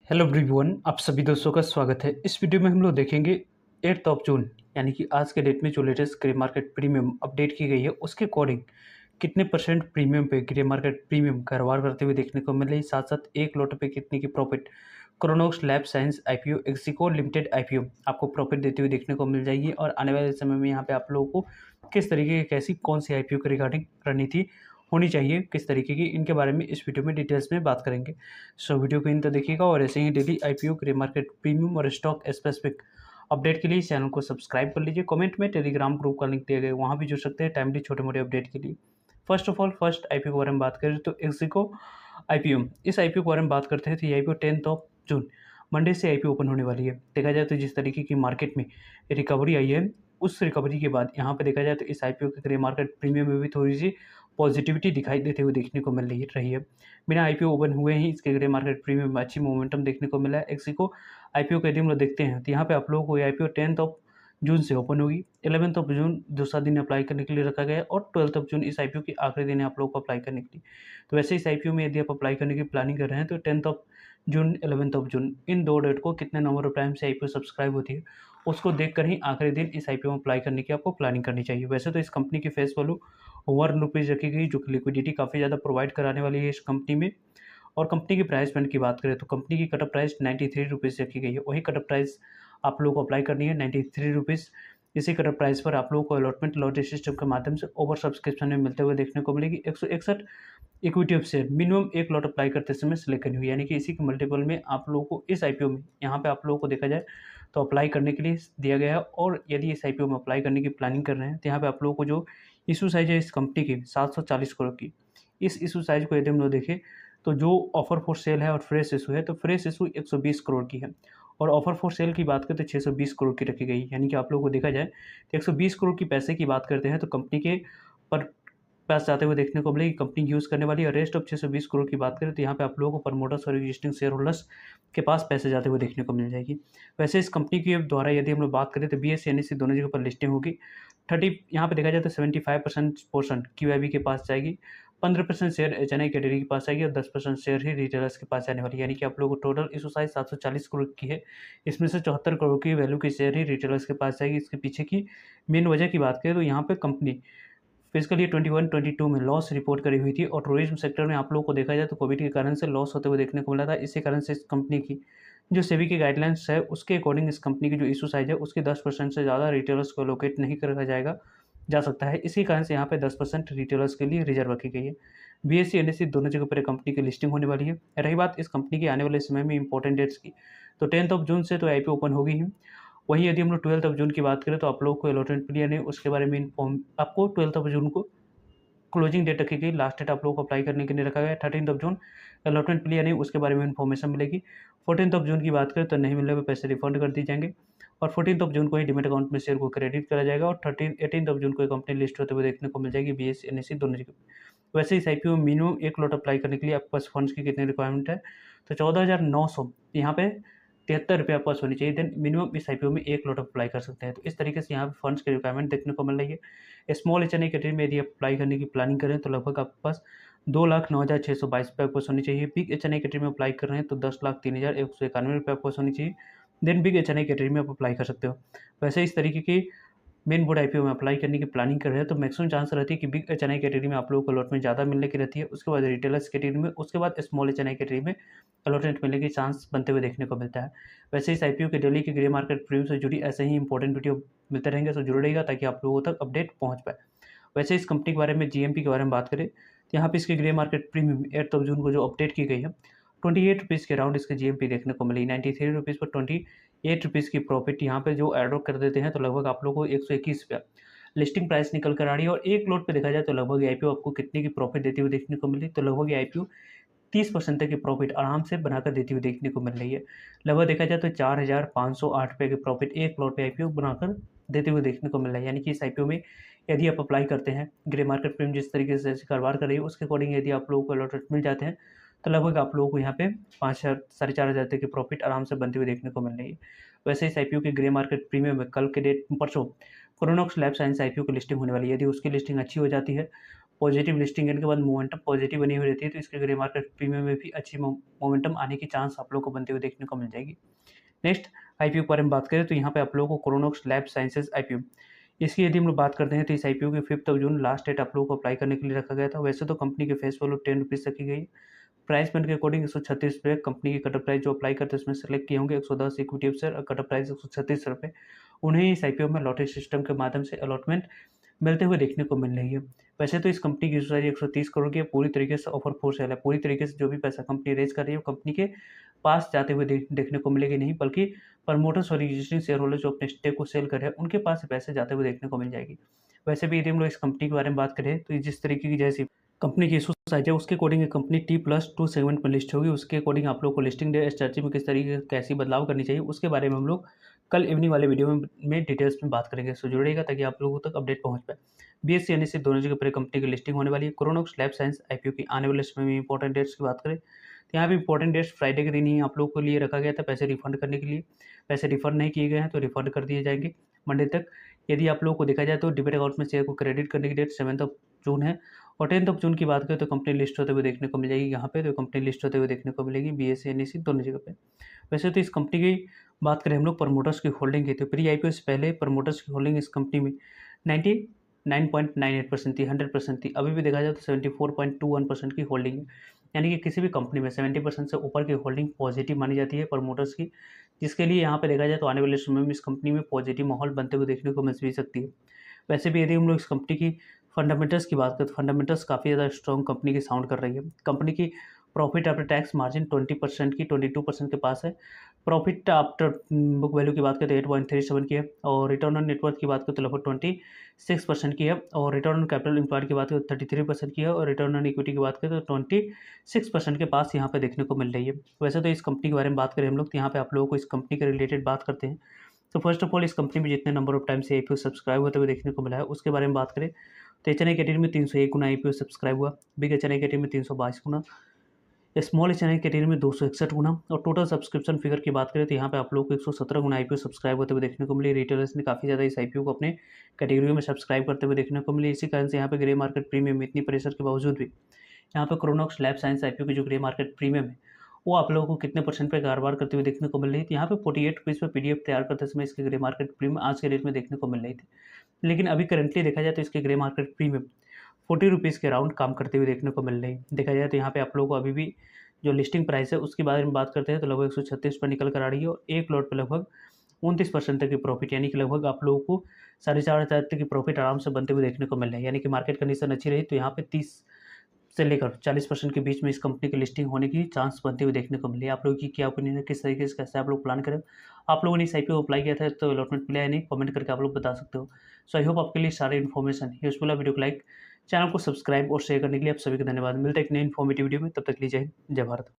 Hello everyone, आप सभी दोस्तों का स्वागत है। इस वीडियो में हम लोग देखेंगे 8 जून यानी कि आज के डेट में जो latest grey market premium update की गई है उसके अकॉर्डिंग कितने परसेंट प्रीमियम पे ग्रे मार्केट प्रीमियम कारोबार करते हुए देखने को मिल रही। साथ साथ एक लॉट पे कितने की profit Kronox lab science IPO एक्सिको लिमिटेड आईपीओ आपको प्रॉफिट देते हुए देखने को मिल जाएगी। और आने वाले समय में यहाँ पे आप लोगों को किस तरीके की कैसी कौन सी आईपीओ के रिगार्डिंग रणनीति होनी चाहिए, किस तरीके की, इनके बारे में इस वीडियो में डिटेल्स में बात करेंगे। सो वीडियो को इन तक देखिएगा और ऐसे ही daily IPO grey market premium और स्टॉक स्पेसिफिक अपडेट के लिए चैनल को सब्सक्राइब कर लीजिए। कमेंट में टेलीग्राम ग्रुप का लिंक दिया गया है, वहाँ भी जुड़ सकते हैं टाइमली छोटे मोटे अपडेट के लिए। First of all first IPO के बारे में बात करें तो एक्सिको आईपीओ, इस आईपीओ के बारे में बात करते हैं तो ये आईपीओ 10 जून मंडे से आईपीओ ओपन होने वाली है। देखा जाए तो जिस तरीके की मार्केट में रिकवरी आई है उस रिकवरी के बाद यहाँ पे देखा जाए तो इस आईपीओ के ग्रे मार्केट प्रीमियम में भी थोड़ी सी पॉजिटिविटी दिखाई देते हुए देखने को मिल रही है। बिना आईपीओ ओपन हुए ही इसके ग्रे मार्केट प्रीमियम में अच्छी मोमेंटम देखने को मिला है। एक्सिको आईपीओ के यदि हम लोग देखते हैं तो यहाँ पे आप लोगों को ये आईपीओ 10 जून से ओपन होगी। 11 जून दूसरा दिन अप्लाई करने के लिए रखा गया है और 12 जून इस आईपीओ की आखिरी दिन है आप लोगों को अप्लाई करने के लिए। तो वैसे इस आईपीओ में यदि आप अप्लाई करने की प्लानिंग कर रहे हैं तो 10 जून 11 जून इन दो डेट को कितने नंबर ऑफ टाइम से आईपीओ सब्सक्राइब होती है उसको देखकर ही आखिरी दिन इस आईपीओ में अप्लाई करने की आपको प्लानिंग करनी चाहिए। वैसे तो इस कंपनी की फेस वैल्यू ₹1 रखी गई जो कि लिक्विडिटी काफ़ी ज़्यादा प्रोवाइड कराने वाली है इस कंपनी में। और कंपनी की प्राइस बैंड की बात करें तो कंपनी की कटअप प्राइस ₹93 रखी गई है। वही कटअप प्राइस आप लोगों को अप्लाई करनी है ₹93। इसी कटअप प्राइस पर आप लोगों को अलॉटमेंट लॉटरी सिस्टम के माध्यम से ओवर सब्सक्रिप्शन में मिलते हुए देखने को मिलेगी। 161 इक्विटी ऑफ शेयर मिनिमम एक लॉट अप्लाई करते समय सिलेक्ट करनी हुई, यानी कि इसी के मल्टीपल में आप लोगों को इस आईपीओ में यहाँ पे आप लोगों को देखा जाए तो अप्लाई करने के लिए दिया गया है। और यदि इस आईपीओ में अप्लाई करने की प्लानिंग कर रहे हैं तो यहाँ पे आप लोगों को जो इशू साइज है इस कंपनी की 740 करोड़ की, इस इशू साइज को यदि हम लोग देखें तो जो ऑफर फॉर सेल है और फ्रेश इशू है तो फ्रेश इशू 120 करोड़ की है और ऑफर फॉर सेल की बात करें तो 620 करोड़ की रखी गई। यानी कि आप लोगों को देखा जाए तो 120 करोड़ की पैसे की बात करते हैं तो कंपनी के पर पास जाते हुए देखने को मिलेगी कंपनी यूज़ करने वाली। और रेस्ट ऑफ 620 करोड़ की बात करें तो यहाँ पे आप लोगों को प्रमोटर्स और एग्जिस्टिंग शेयर होल्डर्स के पास पैसे जाते हुए देखने को मिल जाएगी। वैसे इस कंपनी के द्वारा यदि हम लोग बात करें तो BSE NSE दोनों जगह पर लिस्टिंग होगी। 30 यहाँ पे देखा जाए तो 75% पोर्शन QIB के पास जाएगी, 15% शेयर HNI कैटेगरी के पास आएगी और 10% शेयर ही रिटेलर्स के पास जाने वाली है। यानी कि आप लोगों को टोटल इशू साइज 740 करोड़ की है, इसमें से 74 करोड़ की वैल्यू की शेयर ही रिटेलर्स के पास जाएगी। इसके पीछे की मेन वजह की बात करें तो यहाँ पे कंपनी फिजिकल ईयर 21-22 में लॉस रिपोर्ट करी हुई थी और टूरिज्म सेक्टर में आप लोगों को देखा जाए तो कोविड के कारण से लॉस होते हुए देखने को मिला था। इसी कारण से इस कंपनी की जो सेबी की गाइडलाइंस है उसके अकॉर्डिंग इस कंपनी की जो इशू साइज है उसकी 10% से ज़्यादा रिटेलर्स को एलोकेट नहीं करा जाएगा जा सकता है। इसी कारण से यहाँ पे 10% रिटेलर्स के लिए रिजर्व रखी गई है। BSE NSE दोनों जगह पर कंपनी की लिस्टिंग होने वाली है। रही बात इस कंपनी के आने वाले समय में इंपॉर्टेंट डेट्स की तो 10 जून से तो आईपीओ ओपन होगी ही। वहीं यदि हम लोग 12 जून की बात करें तो आप लोग को अलॉटमेंट पीरियड है उसके बारे में इन्फॉर्म आपको 12 जून को क्लोजिंग डेट रखी गई, लास्ट डेट आप लोगों को अप्लाई करने के लिए रखा गया 13 जून। अलॉटमेंट मिली या नहीं उसके बारे में इन्फॉर्मेशन मिलेगी। 14 जून की बात करें तो नहीं मिलने पर पैसे रिफंड कर दिए जाएंगे और 14 जून को ही डिमेट अकाउंट में शेयर को क्रेडिट करा जाएगा और 18 जून को एक कंपनी लिस्ट होते हुए देखने को मिल जाएगी BSE NSE दोनों जगह। वैसे इस आईपीओ में मिनिमम एक लॉट अप्लाई करने के लिए आपके पास फंड्स की कितनी रिक्वायरमेंट है तो 14,900 यहाँ पे 73 रुपये आपके पास होनी चाहिए। देन मिनिमम इस आईपीओ में एक लॉट अप्लाई कर सकते हैं। तो इस तरीके से यहाँ पे फंड्स की रिक्वायरमेंट देखने को मिल रही है। स्मॉल HNI कैटेगरी में यदि आप अप्लाई करने की प्लानिंग करें तो लगभग आपके पास 2,09,622 रुपये आपके पास होनी चाहिए। बिग HNI कैटेगरी में अप्लाई कर रहे हैं तो 10,03,191 रुपये आपके पास होनी चाहिए। देन बिग HNI कैटेगरी में आप अप्लाई कर सकते हो। वैसे इस तरीके की मेन बोर्ड आईपीओ में अप्लाई करने की प्लानिंग कर रहे हैं तो मैक्सिमम चांस रहती है कि बिग HNI कैटेगरी में आप लोगों को अलॉटमेंट ज़्यादा मिलने की रहती है, उसके बाद रिटेलर्स कैटेगरी में, उसके बाद स्मॉल HNI कैटेगरी में अलॉटमेंट मिलने के चांस बनते हुए देखने को मिलता है। वैसे इस आईपीओ के डेली के ग्रे मार्केट प्रीमियम से जुड़ी ऐसे ही इंपॉर्टेंट वीडियो मिलते रहेंगे, तो जुड़े रहेगा ताकि आप लोगों तक अपडेट पहुँच पाए। वैसे इस कंपनी के बारे में GMP के बारे में बात करें तो यहाँ पे इसके ग्रे मार्केट प्रीमियम 8 जून को जो अपडेट की गई है 28 रुपीज़ के अराउंड इसके GMP देखने को मिली। 93 रुपीज़ पर 28 रुपीज़ की प्रॉफिट यहाँ पे जो एड कर देते हैं तो लगभग आप लोगों को 121 रुपया लिस्टिंग प्राइस निकल कर आ रही है। और एक लोट पे देखा जाए तो लगभग आईपीओ आपको कितने की प्रॉफिट देती हुई देखने को मिली तो लगभग आईपीओ 30% तक की प्रॉफिट आराम से बनाकर देती हुई देखने को मिल रही है। लगभग देखा जाए तो 4,508 रुपये की प्रॉफिट एक प्लॉट पे आईपीओ बनाकर देते हुए देखने को मिल रहा है। यानी कि इस आईपीओ में यदि आप अप्लाई करते हैं ग्रे मार्केट प्रीमियम जिस तरीके से कारोबार कर रही है उसके अकॉर्डिंग यदि आप लोगों को अलॉटमेंट मिल जाते हैं तो लगभग आप लोगों को यहाँ पे 5,000 4,500 तक की प्रॉफिट आराम से बनती हुई देखने को मिल रही है। वैसे इस आईपीओ के ग्रे मार्केट प्रीमियम में कल के डेट परसों क्रोनोक्स लैब साइंस आईपीओ की लिस्टिंग होने वाली है। यदि उसकी लिस्टिंग अच्छी हो जाती है पॉजिटिव लिस्टिंग के बाद मोमेंटम पॉजिटिव बनी हुई रहती है, तो इसके ग्रे मार्केट प्रीमियम में भी अच्छी मोमेंटम आने की चांस आप लोगों को बनते हुए देखने को मिल जाएगी। नेक्स्ट आईपीओ के बारे में बात करें तो यहाँ पे आप लोगों को क्रोनोक्स लैब साइंसेज आईपीओ, इसकी यदि हम लोग बात करते हैं तो इस आईपीओ की 5 जून लास्ट डेट आप लोगों को अप्लाई करने के लिए रखा गया था। वैसे तो कंपनी के फेस वैल्यू 10 रुपीज़ रखी गई है। प्राइस पॉइंट के अकॉर्डिंग 136 रुपये कंपनी की कटर प्राइस जो अप्लाई करते हैं उसमें सेलेक्ट किए होंगे 110 इक्विटी ऑफिसर और कटर प्राइस 136 रुपये। उन्हें इस आईपीओ में लॉटरी सिस्टम के माध्यम से अलॉटमेंट मिलते हुए देखने को मिल रही है। वैसे तो इस कंपनी की साइज 130 करोड़ की है, पूरी तरीके से ऑफर फोर सेल है। पूरी तरीके से जो भी पैसा कंपनी रेज कर रही है वो कंपनी के पास जाते हुए देखने को मिलेगी नहीं, बल्कि प्रमोटर्स और एग्जिस्टिंग शेयर होल्डर जो अपने स्टेक को सेल कर रहे हैं उनके पास पैसे जाते हुए देखने को मिल जाएगी। वैसे भी यदि हम लोग इस कंपनी के बारे में बात करें तो जिस तरीके की जैसी कंपनी की इशू साइज है उसके अकॉर्डिंग कंपनी T+2 सेगमेंट में लिस्ट होगी। उसके अकॉर्डिंग आप लोग को लिस्टिंग डे स्ट्रेटजी में किस तरीके कैसी बदलाव करनी चाहिए उसके बारे में हम लोग कल इवनिंग वाले वीडियो में डिटेल्स में बात करेंगे। सो जुड़ेगा ताकि आप लोगों तक अपडेट पहुंच पाए। BSE NSE दोनों जगह पर कंपनी की लिस्टिंग होने वाली है। क्रोनोक्स लैब साइंस आईपीओ की आने वाले समय में इंपॉर्टेंट डेट्स की बात करें तो यहाँ पे इंपॉर्टेंट डेट्स फ्राइडे के दिन ही आप लोगों को लिए रखा गया था पैसे रिफंड करने के लिए। पैसे रिफंड नहीं किए गए हैं तो रिफंड कर दिए जाएंगे मंडे तक। यदि आप लोगों को देखा जाए तो डिमेट अकाउंट में शेयर को क्रेडिट करने की डेट 7 जून है। और 10 जून की बात करें तो कंपनी लिस्ट होते हुए देखने को मिल जाएगी। यहाँ पे तो कंपनी लिस्ट होते हुए देखने को मिलेगी BSE NSE दोनों जगह पे। वैसे तो इस कंपनी की बात करें हम लोग प्रमोटर्स की होल्डिंग की तो प्री आईपीओ से पहले प्रमोटर्स की होल्डिंग इस कंपनी में 99.98% थी, 100% थी। अभी भी देखा जाए तो 74.21% की होल्डिंग है। यानी कि किसी भी कंपनी में 70% से ऊपर की होल्डिंग पॉजिटिव मानी जाती है प्रमोटर्स की, जिसके लिए यहाँ पे देखा जाए तो आने वाले समय में इस कंपनी में पॉजिटिव माहौल बनते हुए देखने को मिल भी सकती है। वैसे भी यदि हम लोग इस कंपनी की फंडामेंटल्स की बात करें तो फंडामेंटल्स काफ़ी ज़्यादा स्ट्रॉन्ग कंपनी की साउंड कर रही है। कंपनी की प्रॉफिट आफ्टर टैक्स मार्जिन 20% की 22% के पास है। प्रॉफिट आफ्टर बुक वैल्यू की बात करें तो 8.37 की है। और रिटर्न ऑन नेटवर्थ की बात करें तो लगभग 26% की है। और रिटर्न ऑन कैपिटल एम्प्लॉयड की बात करें तो 33% की है। और रिटर्न ऑन इक्विटी की बात करें तो 26% के पास यहाँ पे देखने को मिल रही है। वैसे तो इस कंपनी के बारे में बात करें हम लोग तो यहाँ पे आप लोगों को इस कंपनी के रिलेटेड बात करते हैं। तो फर्स्ट ऑफ ऑल इस कंपनी में जितने नंबर ऑफ टाइम से आईपीओ सब्सक्राइब होते हुए देखने को मिला है उसके बारे में बात करें तो एचएनआई कैटेगरी में 301 गुना आईपीओ सब्सक्राइब हुआ। बिग एचएनआई कैटेगरी में 322 गुना, स्मॉल एचएनआई कैटेगरी में 261 गुना। और टोटल सब्सक्रिप्शन फिगर की बात करें तो यहाँ पे आप लोग को 117 गुना आईपीओ सब्सक्राइब होते हुए देखने को मिली। रिटेलर्स ने काफ़ी ज़्यादा इस आईपीओ को अपने कैटेगरी में सब्सक्राइब करते हुए देखने को मिली। इसी कारण से यहाँ पे ग्रे मार्केट प्रीमियम इतनी प्रेशर के बावजूद भी यहाँ पे क्रोनोक्स लैब साइंस आईपीओ की जो ग्रे मार्केट प्रीमियम है वो आप लोगों को कितने परसेंट पे कारोबार करते हुए देखने को मिल रही थी। यहाँ पे 48 रुपीज़ पे PDF तैयार करते समय इसके ग्रे मार्केट प्रीमियम आज के रेट में देखने को मिल रही थी। लेकिन अभी करंटली देखा जाए तो इसके ग्रे मार्केट प्रीमियम 40 रुपीज़ के अराउंड काम करते हुए देखने को मिल रही है। देखा जाए तो यहाँ पे आप लोगों को अभी भी जो लिस्टिंग प्राइस है उसके बारे में बात करते हैं तो लगभग 136 पर निकल कर आ रही है। और एक लॉट पर लगभग 29% तक की प्रॉफिट, यानी कि लगभग आप लोगों को 4,500 तक की प्रॉफिट आराम से बनते हुए देखने को मिल रहा है। यानी कि मार्केट कंडीशन अच्छी रही तो यहाँ पे 30 से लेकर 40% के बीच में इस कंपनी की लिस्टिंग होने की चांस बनते हुए देखने को मिली। आप लोगों की क्या ओपिनियन है, किस तरीके से कैसे आप लोग प्लान करें? आप लोगों ने इस आईपीओ अप्लाई किया था तो अलॉटमेंट मिला है नहीं, कमेंट करके आप लोग बता सकते हो। सो आई होप आपके लिए सारी इन्फॉर्मेशन यूजफुल है। वीडियो को लाइक, चैनल को सब्सक्राइब और शेयर करने के लिए आप सभी को धन्यवाद। मिलते हैं एक नई इन्फॉर्मेटिव वीडियो में, तब तक लीजिए जय भारत।